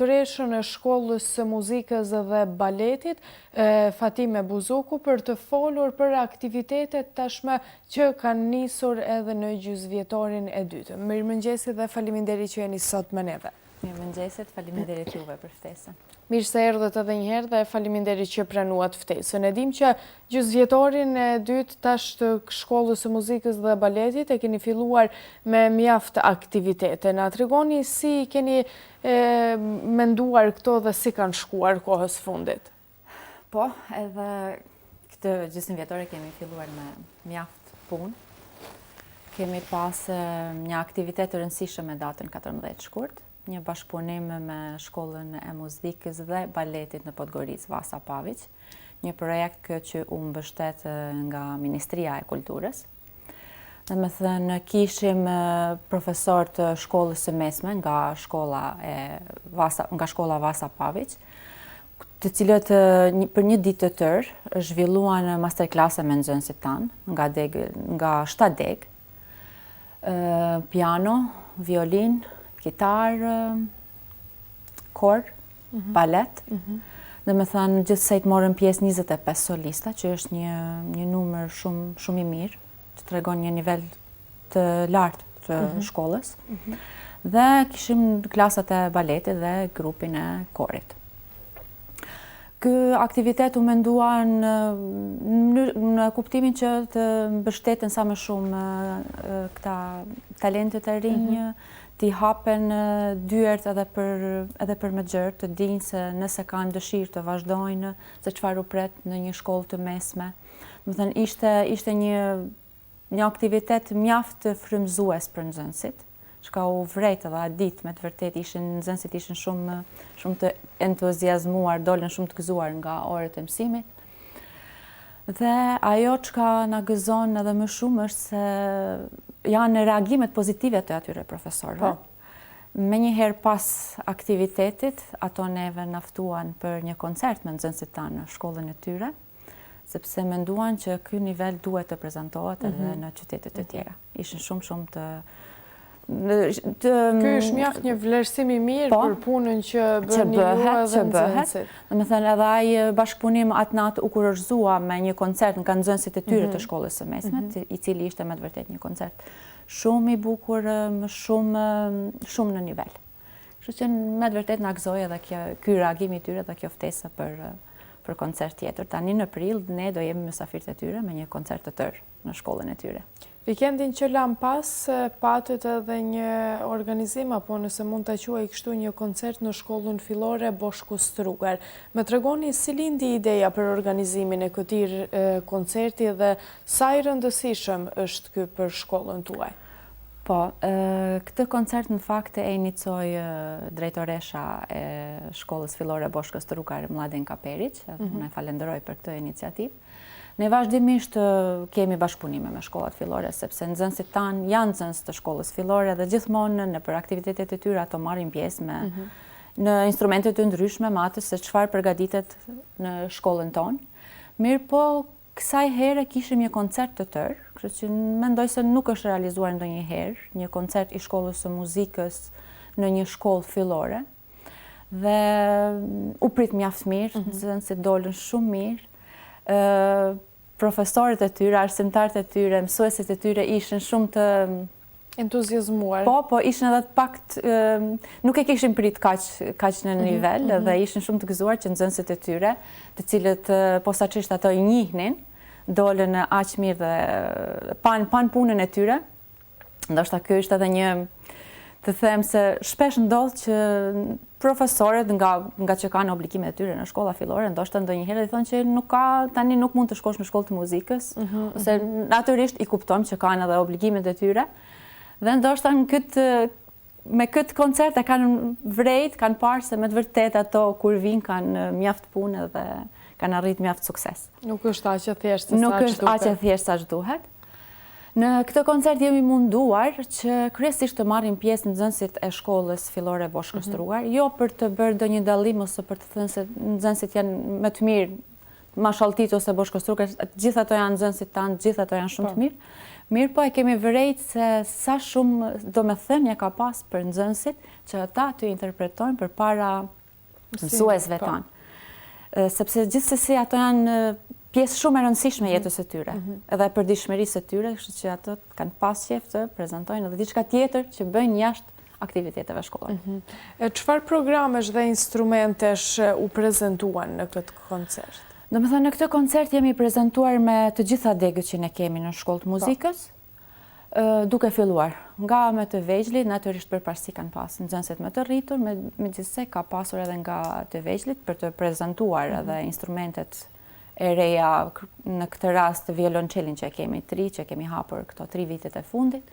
drejtoreshën e Shkollës së Muzikës dhe Baletit, Fatime Buzuku, për të folur për aktivitetet tashmë që kanë nisur edhe në gjysmëvjetorin e dytë. Mirëmëngjesi dhe faleminderit që jeni sot me neve. Mirëmëngjesit, faleminderit juve për ftesën. Mirë se erdhët edhe një herë dhe faleminderit që pranuat ftesën. E dim që gjysmëvjetorin e dytë tash të Shkollës së Muzikës dhe Baletit e keni filluar me mjaft aktivitete. Na tregoni si keni menduar këto dhe si kanë shkuar kohës fundit? Po, edhe këtë gjysmëvjetore kemi filluar me mjaft punë. Kemi pas një aktivitet të rëndësishëm me datën 14 shkurt, një bashkëpunim me Shkollën e Muzikës dhe Baletit në Podgoricë, Vasa Paviq, një projekt që u mbështet nga Ministria e Kulturës. Dhe me thënë, kishim profesor të shkollës së mesme nga shkolla Vasa Paviq, të cilët për një ditë të tërë zhvilluan masterklase me nxënësit tanë, nga 7 degë, piano, violin, kitar, kor, balet. Dhe me thënë, gjithsej të morën pjesë 25 solista, që është një numër shumë i mirë, që të tregon një nivel të lartë të shkollës. Dhe kishim klasat e baletit dhe grupin e korit. Ky aktivitet u mendua në kuptimin që të mbështeten sa më shumë këta talentet e rinj, t'i hapen dyert edhe për me gjërë, të dinë se nëse kanë dëshirë të vazhdojnë, se çfarë u pret në një shkollë të mesme. Më thënë, ishte një aktivitet mjaft frymëzues për nxënësit, që ka u vrejt edhe a ditë me të vërtet, nxënësit ishin shumë të entuziazmuar, dolën shumë të gëzuar nga orët e mësimit. Dhe ajo që ka na gëzon edhe më shumë është se janë reagimet pozitive të atyre profesorëve. Me njëherë pas aktivitetit, ato neve naftuan për një koncert me nxënësit tanë në shkollën e tyre, sepse menduan që ky nivel duhet të prezantohet edhe në qytetet e tjera. Ishin shumë të Ky është mjaft një vlerësim i mirë për punën që bëni ju edhe nxënësit. Me thënë, edhe ai bashkëpunim atë natë u kurorëzua me një koncert nga nxënësit e tyre të shkollës së mesme, i cili ishte me të vërtet një koncert shumë i bukur, shumë në nivel. Kështu që me të vërtet na gëzoi edhe ky reagim i tyre dhe kjo ftesë për koncert tjetër. Tani në prill ne do jemi mysafirët e tyre me një koncert të tërë në shkollën e tyre. Vikendin që lam pas, patët edhe një organizim, apo nëse mund të quaj kështu, një koncert në shkollën fillore Boshku Strugar. Me tregoni si lindi ideja për organizimin e këtij koncerti dhe sa i rëndësishëm është ky për shkollën tuaj? Po, këtë koncert në fakt e inicoi drejtoresha e shkollës fillore Boshku Strugar, Mladen Kaperić, unë e falenderoj për këtë iniciativë. Ne vazhdimisht kemi bashkëpunime me shkollat fillore, sepse nxënësit tanë janë nxënës të shkollës fillore dhe gjithmonë në për aktivitetet e tyre ato marrin pjesë në instrumente të ndryshme me atë se çfarë përgatitet në shkollën tonë. Mirë po, kësaj here kishim një koncert të tërë, kështu që mendoj se nuk është realizuar ndonjëherë një koncert i shkollës së muzikës në një shkollë fillore. Dhe u prit mjaft mirë, nxënësit dolën shumë mirë. Profesorët e tyre, arsimtarët e tyre, mësuesit e tyre ishin shumë të entuziazmuar. Po ishin edhe të pakt, nuk e kishin prit kaq në nivel dhe ishin shumë të gëzuar që nxënësit e tyre, të cilët posaçërisht ato i njihnin, dolën aq mirë dhe pan punën e tyre. Ndoshta ky është edhe një, të them se shpesh ndodh që profesorët nga që kanë obligimet e tyre në shkolla fillore, ndoshta ndonjëherë i thonë që tani nuk mund të shkosh në shkollë të muzikës, ose natyrisht i kuptojmë që kanë edhe obligimet e tyre. Dhe ndoshta me këtë koncert e kanë vrejt, kanë parë se me të vërtet ato kur vinë kanë mjaft punë dhe kanë arrit mjaft sukses. Nuk është aq e thjeshtë sa duhet. Nuk është aq e thjeshtë sa duhet. Në këtë koncert jemi munduar që kryesisht të marrin pjesë nxënësit e shkollës fillore Boshku Strugar, jo për të bërë ndonjë dallim ose për të thënë se nxënësit janë më të mirë Mashalltit ose Boshku Strugar, gjithë ato janë nxënësit tanë, gjithë ato janë shumë të mirë, Mirë po e kemi vërejt se sa shumë do me thënje ka pas për nxënësit që ata të interpretojnë për para mësuesve tanë. Sepse gjithsesi ato janë pjesë shumë e rëndësishme jetës e tyre, edhe e përditshmërisë së tyre, kështu që ato kanë pas qejf të prezantojnë edhe diçka tjetër që bëjnë jashtë aktiviteteve shkollore. Çfarë programesh dhe instrumentesh u prezantuan në këtë koncert? Domethënë në këtë koncert jemi prezantuar me të gjitha degët që ne kemi në shkollë të muzikës, duke filluar nga më të vegjëlit, natyrisht përparësi kanë pas nxënësit më të rritur, megjithëse ka pasur edhe nga të vegjëlit për të prezantuar edhe instrumentet e reja, në këtë rast violonçelin që kemi 3, që kemi hapur këto 3 vitet e fundit.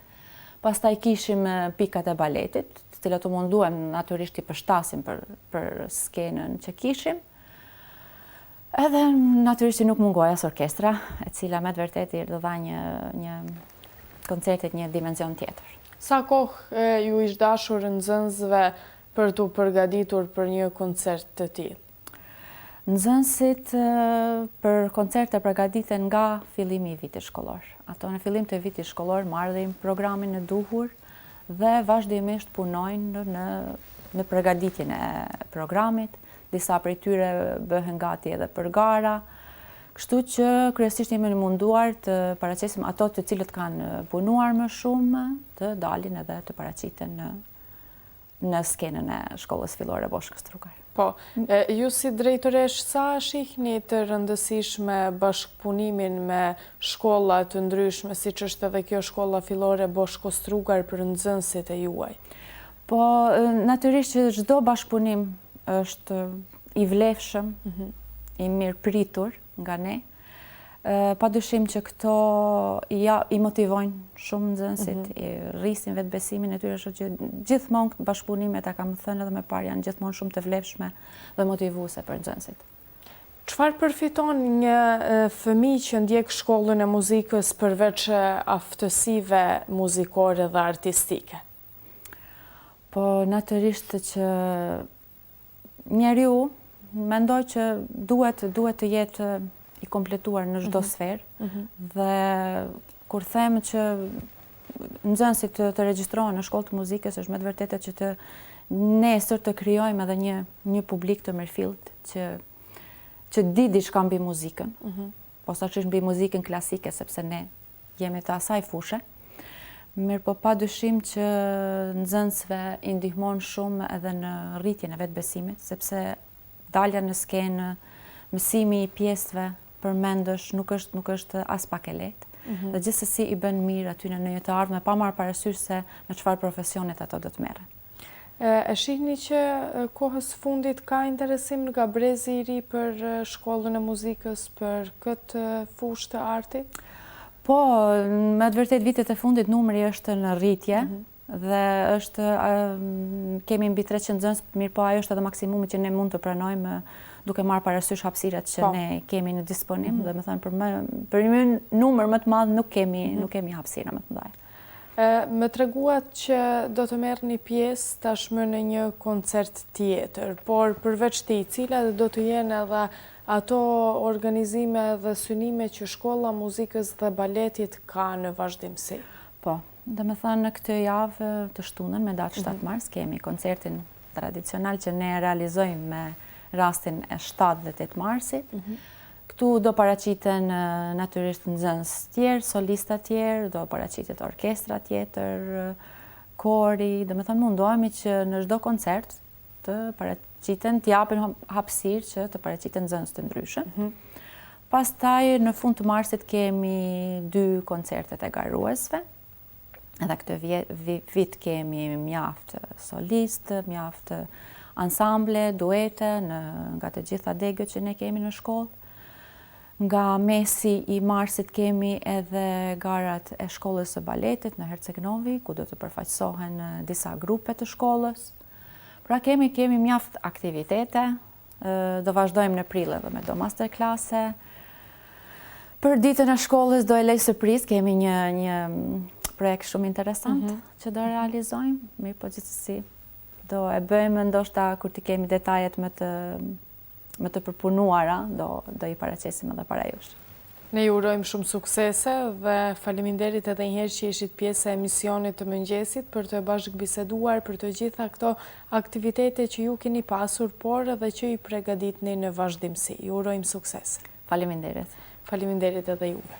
Pastaj kishim pikat e baletit, të cilat u munduam natyrisht i përshtasim për skenën që kishim. Edhe natyrisht nuk mungoja as orkestra, e cila me të vërtetë do dha një koncertit një dimension tjetër. Sa kohë ju ish dashur nxënësve për t'u përgatitur për një koncert të tillë? Nxënësit për koncerte përgatiten nga fillimi i vitit shkollor. Ato në fillim të vitit shkollor marrin programin e duhur dhe vazhdimisht punojnë në përgatitjen e programit. Disa prej tyre bëhen gati edhe për gara, kështu që kryesisht jemi munduar të paraqesim ato të cilët kanë punuar më shumë, të dalin edhe të paraqiten në skenën e shkollës fillore Boshkës Trugar. Po, ju si drejtoresh sa shihni të rëndësishme bashkëpunimin me shkolla të ndryshme, siç është edhe kjo shkolla fillore Boshkës Trugar për nxënësit e juaj? Po, natyrisht që çdo bashkëpunim është i vlefshëm, i mirë pritur nga ne. Padyshim që këto i motivojnë shumë nxënësit, i rrisin vetbesimin e tyre, që gjithmonë bashkëpunimet, kam thënë edhe më parë, janë gjithmonë shumë të vlefshme dhe motivuese për nxënësit. Çfarë përfiton një fëmijë që ndjek shkollën e muzikës përveç aftësive muzikore dhe artistike? Po, natyrisht që njeriu mendoj që duhet të jetë i kompletuar në çdo sferë dhe kur them që nxënësit të regjistrohen në shkollë të muzikës është me të vërtetë që të nesër të krijojmë edhe një publik të mirëfillt që di diçka mbi muzikën, posaçërisht mbi muzikën klasike sepse ne jemi të asaj fushë. Mirë po padyshim që nxënësve i ndihmon shumë edhe në rritjen e vetbesimit, sepse dalja në skenë, mësimi i pjesëve përmendësh nuk është as pak e lehtë. Dhe gjithsesi i bën mirë aty në një të ardhme, pa marrë parasysh se me çfarë profesionet ato do të merren. E shihni që kohës fundit ka interesim nga brezi i ri për shkollën e muzikës, për këtë fushë të artit? Po, me të vërtet vitet e fundit numri është në rritje dhe kemi mbi 300 nxënës, mirë po ajo është edhe maksimumi që ne mund të pranojmë duke marrë parasysh hapësirat që ne kemi në disponim, dhe me thënë për një numër më të madh nuk kemi hapësira më të mëdha. Më treguat që do të merrni pjesë tashmë në një koncert tjetër, por përveç të cilat do të jenë edhe ato organizime dhe synime që shkolla muzikës dhe baletit ka në vazhdimsi. Po, dhe me thënë në këtë javë të shtunën me datë 7 mars kemi koncertin tradicional që ne realizojmë me rastin e 7 dhe 8 marsit. Këtu do paraqiten natyrisht nxënës tjerë, solista tjerë, do paraqitet orkestra tjetër, kori, dhe me thënë mundohemi që në çdo koncert të paraqiten, të japin hapësirë që të paraqiten nxënës të ndryshëm. Pastaj në fund të marsit kemi 2 koncertet e garuesve. Edhe këtë vit kemi mjaft solistë, mjaft ansamble, duete nga të gjitha degët që ne kemi në shkollë. Nga mesi i marsit kemi edhe garat e shkollës së baletit në Herceg-Novi, ku do të përfaqësohen disa grupe të shkollës. Pra kemi mjaft aktivitete, do vazhdojmë në prill edhe me do masterklase. Për ditën e shkollës do e lej surprizë, kemi një projekt shumë interesant që do realizojmë, mirë po gjithsesi do e bëjmë ndoshta kur të kemi detajet më të përpunuara, do i paraqesim edhe para jush. Ne ju urojmë shumë suksese dhe faleminderit edhe njëherë që ishit pjesë e emisionit të mëngjesit për të bashkëbiseduar për të gjitha këto aktivitete që ju keni pasur, por edhe që i përgatitni në vazhdimsi. Ju urojmë suksese. Faleminderit. Faleminderit edhe juve.